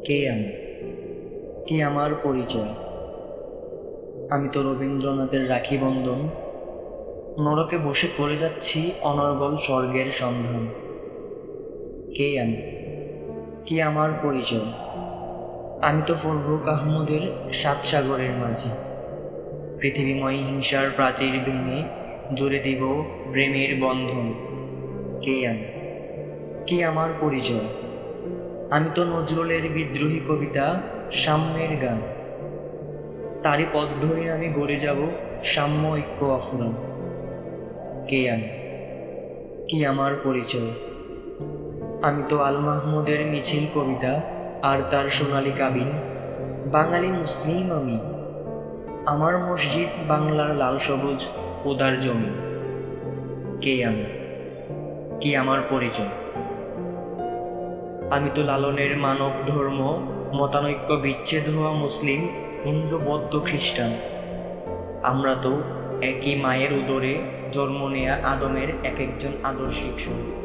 কে আমি? কি আমার পরিচয়? আমি তো রবীন্দ্রনাথের রাখি বন্ধন, নরকে বসে করে যাচ্ছি অনর্গল স্বর্গের সন্ধান। কে আমি? কি আমার পরিচয়? আমি তো ফররুখ আহমদের সাত সাগরের মাঝি, পৃথিবীময় হিংসার প্রাচীর ভেঙে জুড়ে দিব প্রেমের বন্ধন। কে আমি? কি আমার পরিচয়? আমি তো নজরুলের বিদ্রোহী কবিতা সাম্যের গান, তারই পথ ধরে আমি গড়ে যাব সাম্য ঐক্য অফুরান। কে আমি? কি আমার পরিচয়? আমি তো আল মাহমুদের মিছিল কবিতা আর তার সোনালী কাবিন, বাঙালি মুসলিম আমি, আমার মসজিদ বাংলার লাল সবুজ উদার জমি। কে আমি? কি আমার পরিচয়? আমি তো লালনের মানব ধর্ম, মতানৈক্য বিচ্ছেদ হওয়া মুসলিম, হিন্দু বৌদ্ধ খ্রিস্টান। আমরা তো একই মায়ের উদরে জন্ম নেয়া আদমের এক একজন আদর্শিক সন্তান।